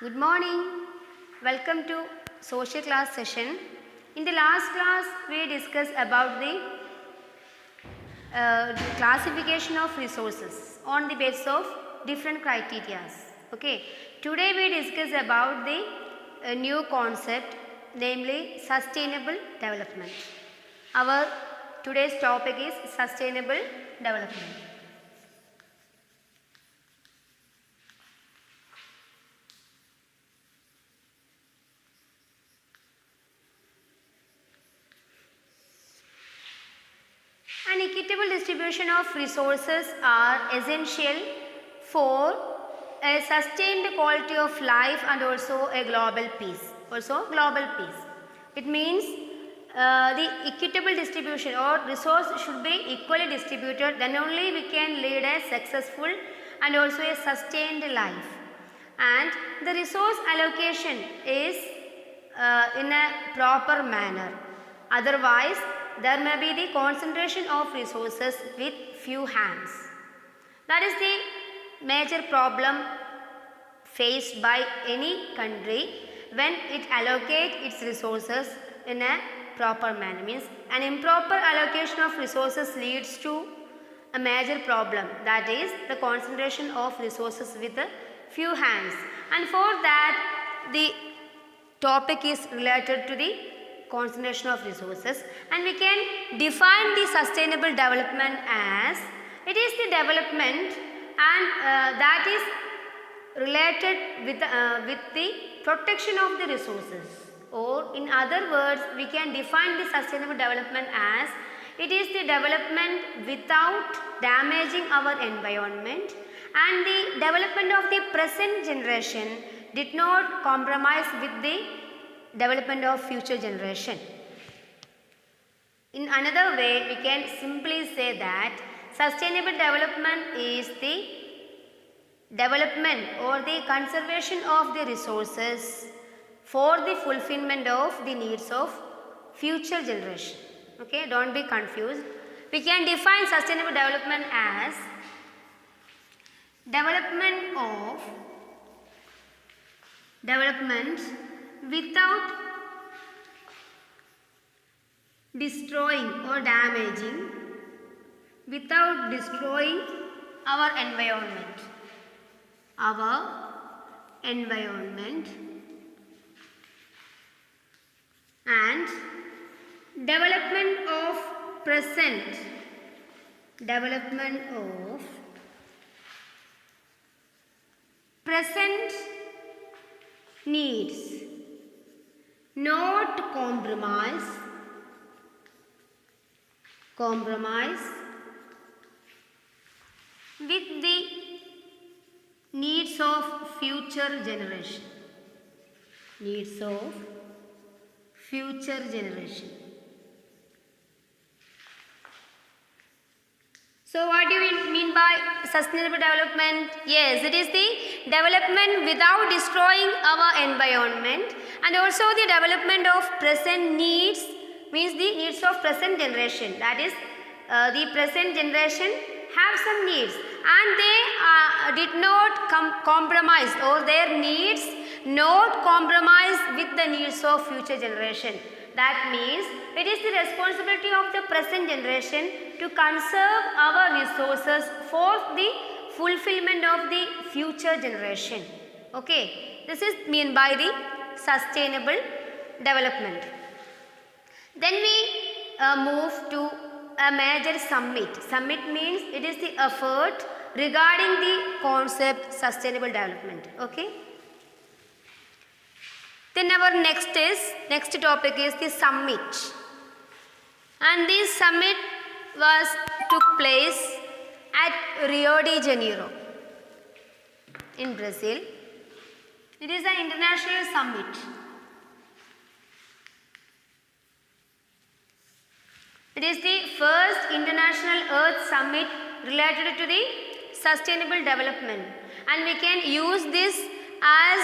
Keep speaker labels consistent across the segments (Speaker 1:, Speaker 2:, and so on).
Speaker 1: Good morning. Welcome to social class session. In the last class, we discussed about the classification of resources on the basis of different criteria. Okay. Today we discuss about the new concept, namely sustainable development. Our today's topic is sustainable development. An equitable distribution of resources are essential for a sustained quality of life and also a global peace. It means the equitable distribution or resource should be equally distributed, then only we can lead a successful and also a sustained life. And the resource allocation is in a proper manner. Otherwise, there may be the concentration of resources with few hands. That is the major problem faced by any country when it allocates its resources in a proper manner. Means an improper allocation of resources leads to a major problem, that is the concentration of resources with a few hands. And for that, the topic is related to the concentration of resources, and we can define the sustainable development as it is the development and that is related with the protection of the resources, or in other words we can define the sustainable development as it is the development without damaging our environment, and the development of the present generation did not compromise with the development of future generation. In another way, we can simply say that sustainable development is the development or the conservation of the resources for the fulfillment of the needs of future generation. Okay, don't be confused. We can define sustainable development as development without destroying or damaging, without destroying our environment and development of present needs, not compromise with the needs of future generation. So what do you mean by sustainable development? Yes, it is the development without destroying our environment, and also the development of present needs, means the needs of present generation. That is the present generation have some needs and they did not compromise, or their needs not compromise with the needs of future generation. That means it is the responsibility of the present generation to conserve our resources for the fulfillment of the future generation. Okay, this is meant by the sustainable development. Then we move to a major summit. Summit means it is the effort regarding the concept sustainable development. Okay. Then our next topic is the summit, and this summit took place at Rio de Janeiro in Brazil. It is an international summit. It is the first international Earth summit related to the sustainable development, and we can use this as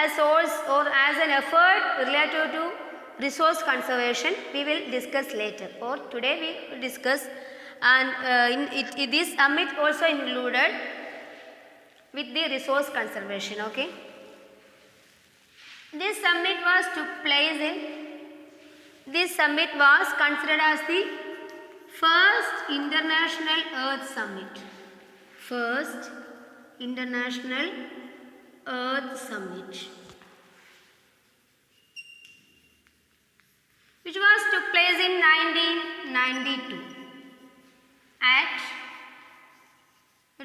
Speaker 1: a source or as an effort related to resource conservation. We will discuss later, or today we will discuss, and this summit also included with the resource conservation. Okay. This summit was considered as the first international Earth Summit. First International Earth Summit, which took place in 1992 at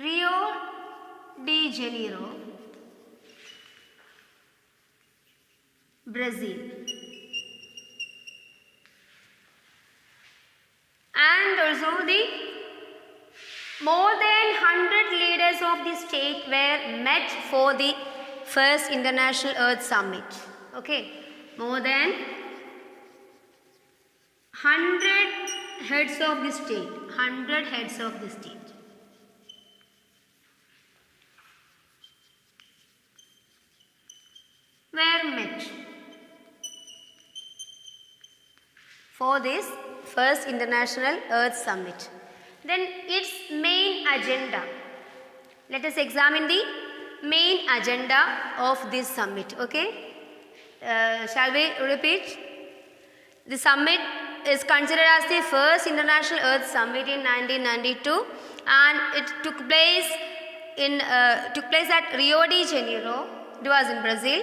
Speaker 1: Rio de Janeiro, Brazil. And also the more than 100 leaders of the state were met for the first International Earth Summit. Okay, more than 100 heads of the state, 100 heads of the state. Were met for this first International Earth Summit. Then its main agenda. Let us examine the main agenda of this summit. Okay, shall we repeat? The summit is considered as the first International Earth Summit in 1992, and it took place at Rio de Janeiro. It was in Brazil,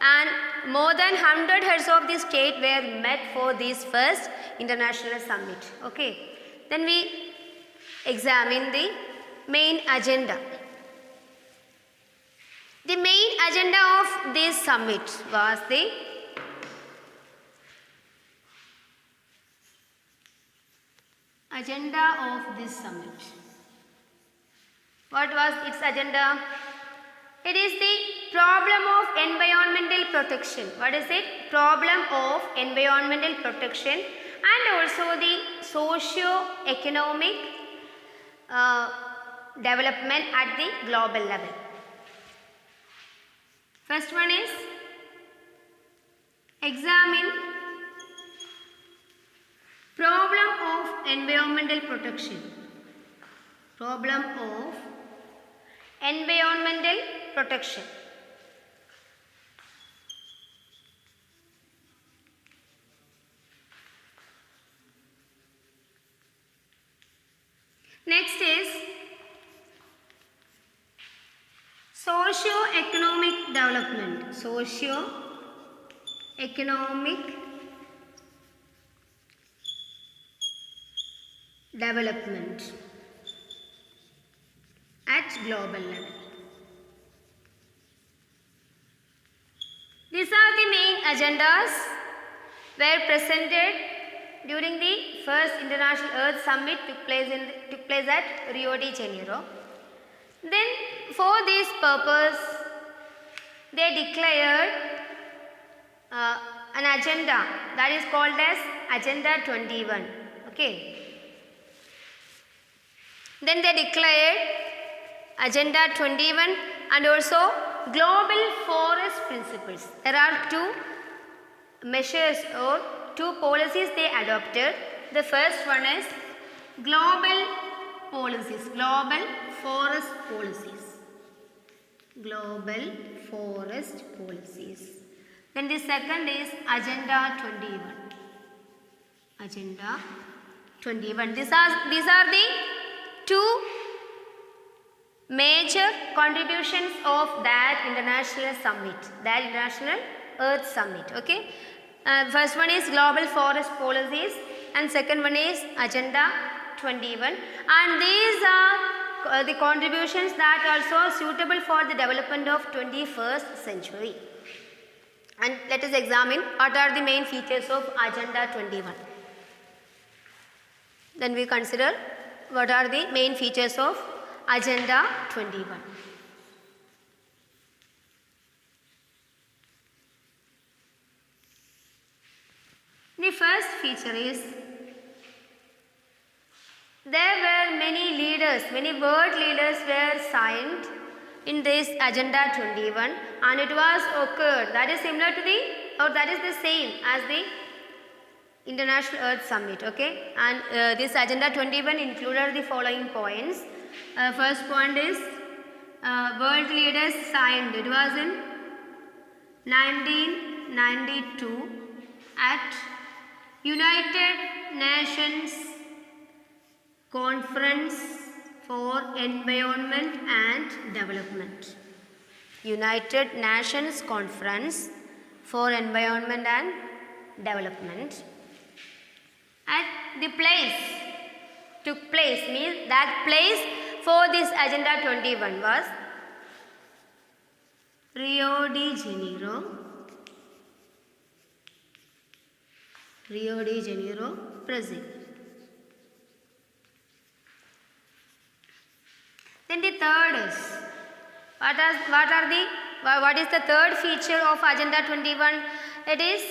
Speaker 1: and more than 100 heads of the state were met for this first International Summit. Okay, then we examine the main agenda. The main agenda of this summit was the agenda of this summit. What was its agenda? It is the problem of environmental protection. What is it? Problem of environmental protection, and also the socio-economic development at the global level. First one is examine problem of environmental protection. Problem of environmental protection. Next is socio-economic development. Socio-economic development at global level. These are the main agendas were presented during the first International Earth Summit took place at Rio de Janeiro. Then for this purpose they declared an agenda that is called as Agenda 21. Okay. Then they declared Agenda 21 and also Global Forest Principles. There are two measures or two policies they adopted. The first one is global policies, global forest policies. Global forest policies. Then the second is Agenda 21. Agenda 21. These are the two major contributions of that international summit, that International Earth Summit. Okay. First one is global forest policies and second one is Agenda 21, and these are the contributions that are also suitable for the development of 21st century. And let us examine what are the main features of Agenda 21. Then we consider what are the main features of Agenda 21. The first feature is there were many leaders, many world leaders were signed in this Agenda 21, and it was occurred, that is similar to the, or that is the same as the International Earth Summit. Okay, and this Agenda 21 included the following points. First point is world leaders signed. It was in 1992 at United Nations Conference for Environment and Development. United Nations Conference for Environment and Development. At the place took place means that place for this Agenda 21 was Rio de Janeiro, Brazil. Then the third is what is the third feature of Agenda 21? It is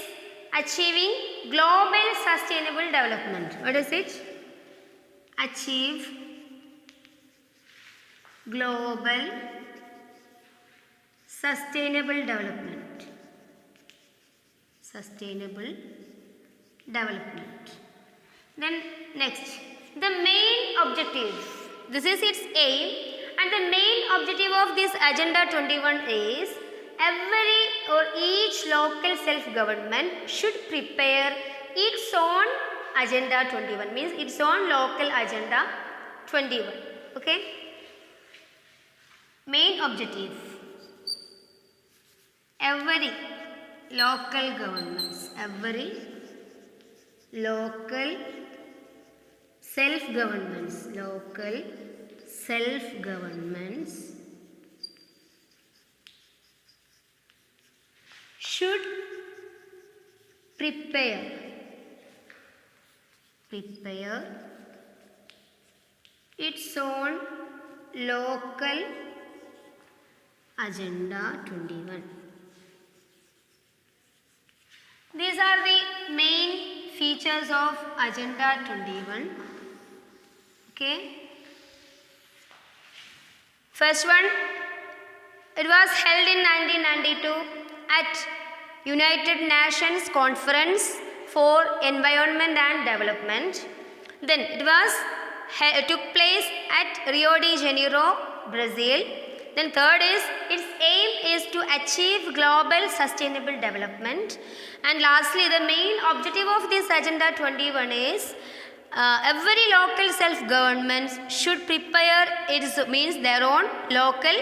Speaker 1: achieving global sustainable development. What is it? Achieve global sustainable development. Sustainable development. Then next, the main objective. This is its aim, and the main objective of this Agenda 21 is every or each local self-government should prepare its own Agenda 21, means its own local Agenda 21. Okay? Main objective. Every local governments, every local self-governments should prepare its own local Agenda 21. These are the main features of Agenda 21. Okay. First one, it was held in 1992 at United Nations Conference for Environment and Development. Then it took place at Rio de Janeiro, Brazil. Then third is its aim is to achieve global sustainable development. And lastly, the main objective of this Agenda 21 is every local self-government should prepare their own local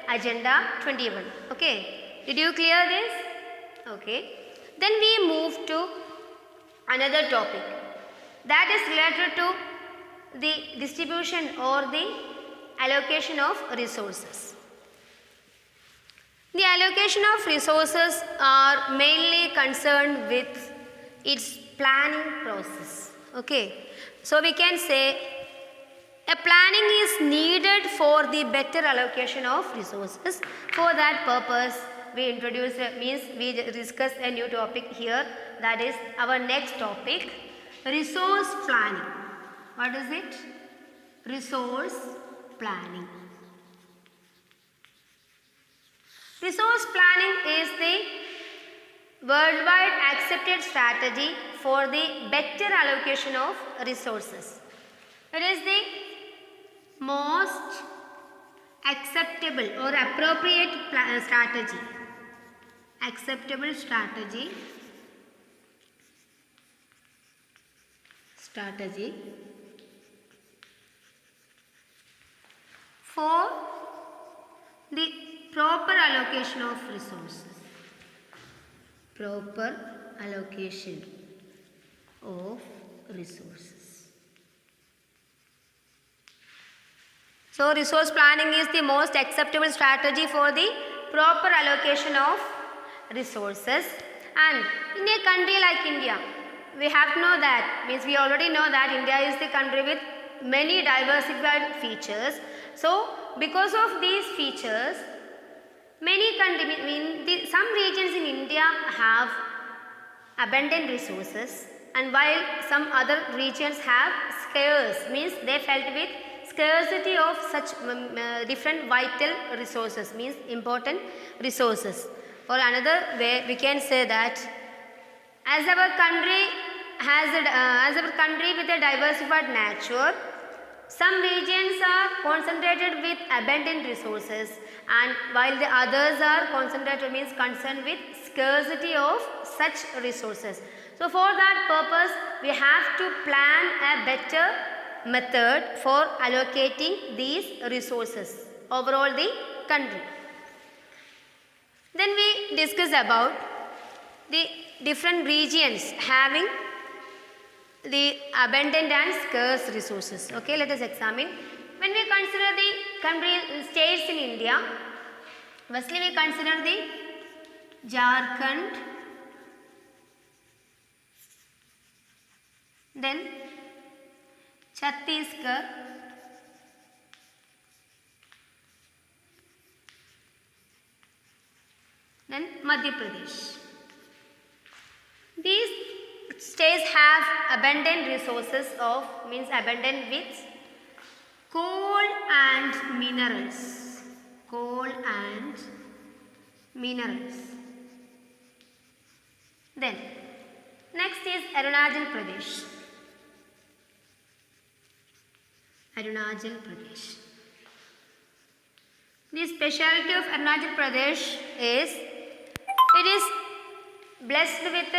Speaker 1: Agenda 21. Okay. Did you clear this? Okay. Then we move to another topic that is related to the distribution or the allocation of resources. The allocation of resources are mainly concerned with its planning process. Okay. So we can say a planning is needed for the better allocation of resources. For that purpose, we discuss a new topic here, that is our next topic, resource planning. What is it? Resource planning. Resource planning is the worldwide accepted strategy for the better allocation of resources. It is the most acceptable or appropriate strategy. Acceptable strategy for the proper allocation of resources. Proper allocation of resources. So resource planning is the most acceptable strategy for the proper allocation of resources. And in a country like India, we have to know that, we already know that India is the country with many diversified features. So because of these features, some regions in India have abundant resources, and while some other regions have scarce, they felt with scarcity of such different vital resources, important resources. Or another way we can say that as our country with a diversified nature, Some regions are concentrated with abundant resources, and while the others are concentrated means concerned with scarcity of such resources. So for that purpose we have to plan a better method for allocating these resources overall the country. Then we discuss about the different regions having the abundant and scarce resources. Okay, let us examine. When we consider the country states in India, firstly we consider the Jharkhand, then Chhattisgarh, then Madhya Pradesh. These states have abundant resources of means abundant with coal and minerals. Coal and minerals. Then next is Arunachal Pradesh. Arunachal Pradesh. The specialty of Arunachal Pradesh is it is blessed with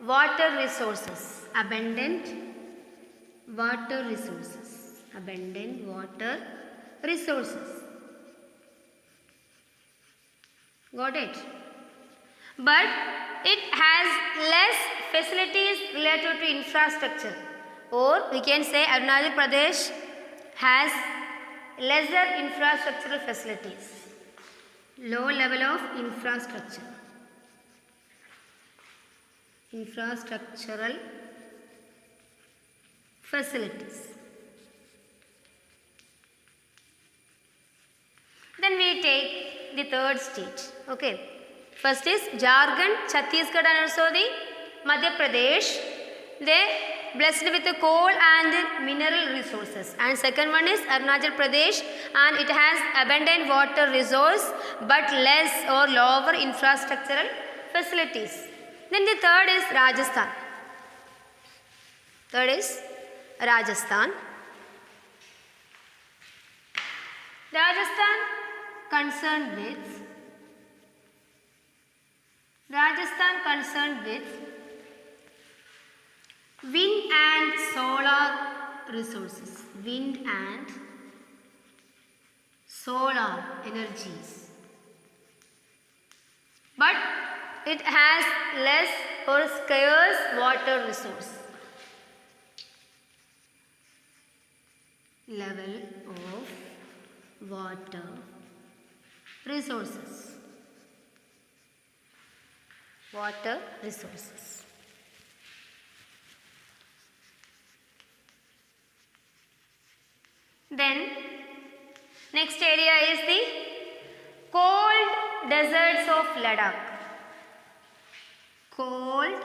Speaker 1: water resources, abundant water resources, abundant water resources. Got it? But it has less facilities related to infrastructure, or we can say Arunachal Pradesh has lesser infrastructural facilities, low level of infrastructural facilities. Then we take the third state. Okay. First is Jharkhand, Chhattisgarh and also the Madhya Pradesh. They blessed with the coal and mineral resources. And second one is Arunachal Pradesh, and it has abundant water resource but less or lower infrastructural facilities. Then the third is Rajasthan. Third is Rajasthan. Rajasthan concerned with wind and solar resources. Wind and solar energies. But it has less or scarce water resource. Level of water resources. Water resources. Then next area is the cold deserts of Ladakh. Cold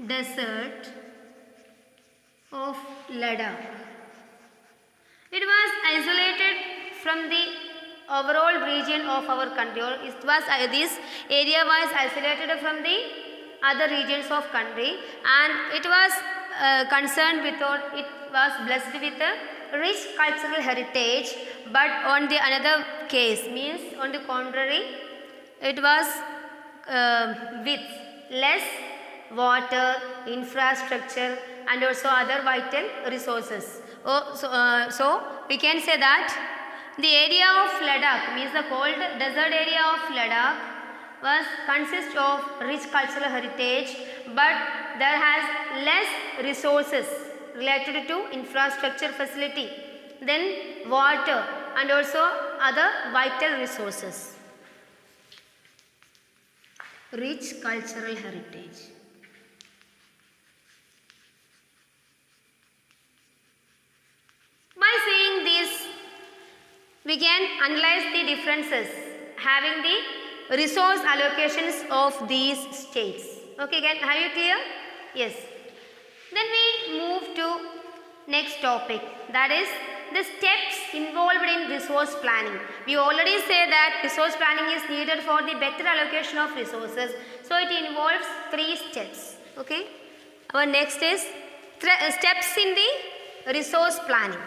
Speaker 1: desert of Ladakh. It was isolated from the overall region of our country, or it was this area was isolated from the other regions of country, and it was concerned with, or it was blessed with a rich cultural heritage. But on the another case means on the contrary, it was with less water, infrastructure and also other vital resources. So we can say that the area of Ladakh means the cold desert area of Ladakh was consists of rich cultural heritage, but there has less resources related to infrastructure facility, then water and also other vital resources. Rich cultural heritage. By seeing this, we can analyze the differences having the resource allocations of these states. Okay, are you clear? Yes. Then we move to next topic, that is the steps involved in resource planning. We already say that resource planning is needed for the better allocation of resources. So it involves 3 steps. Okay. Our next is steps in the resource planning.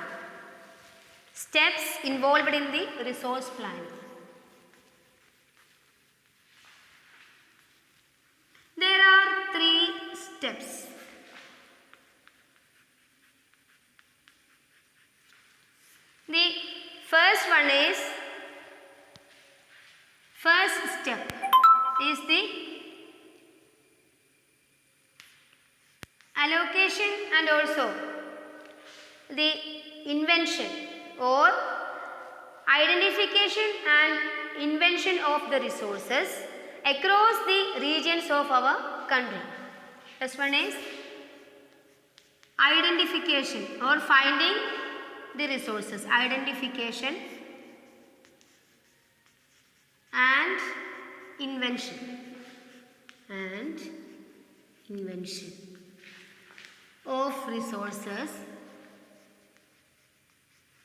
Speaker 1: Steps involved in the resource planning. There are 3 steps. The first step is the allocation and also the invention or identification and invention of the resources across the regions of our country. First one is identification or finding the resources. Identification and invention of resources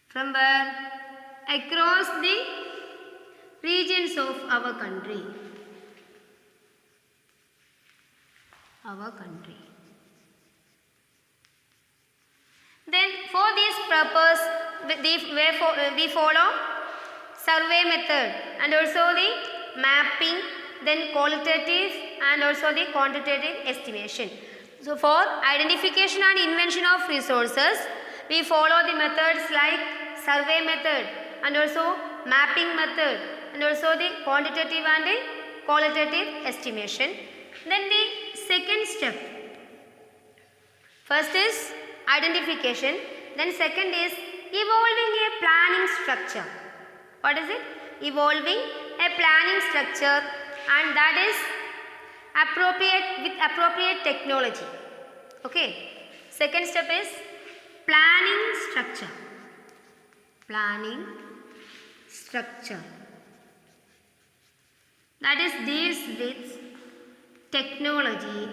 Speaker 1: from where? Across the regions of our country. Then for this purpose we follow survey method and also the mapping, then qualitative and also the quantitative estimation. So for identification and invention of resources, we follow the methods like survey method and also mapping method and also the quantitative and the qualitative estimation. Then the second step, first is identification, then second is evolving a planning structure. What is it? Evolving a planning structure, and that is appropriate technology. Okay. Second step is planning structure. That is deals with technology,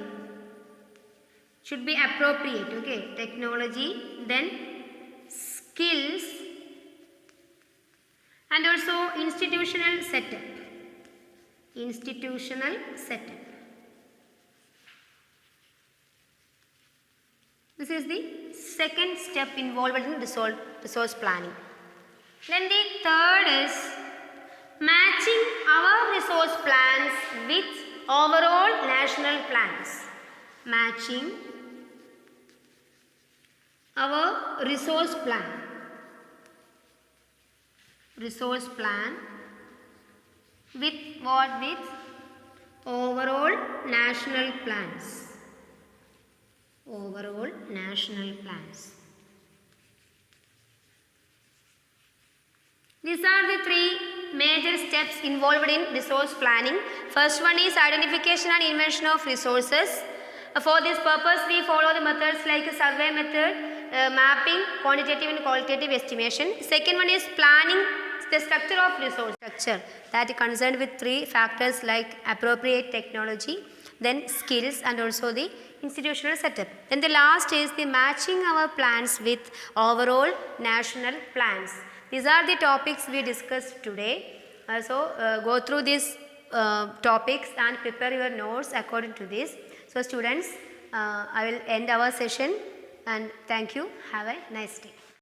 Speaker 1: should be appropriate. Okay. Technology, then skills and also institutional setup. This is the second step involved in resource planning. Then the third is matching our resource plans with overall national plans. Matching our resource plan with what? With overall national plans. These are the 3 major steps involved in resource planning. First one is identification and invention of resources. For this purpose, we follow the methods like survey method, mapping, quantitative and qualitative estimation. Second one is planning the structure of resource structure, that is concerned with 3 factors like appropriate technology, then skills and also the institutional setup. Then the last is the matching our plans with overall national plans. These are the topics we discussed today. So go through these topics and prepare your notes according to this. So students, I will end our session and thank you. Have a nice day.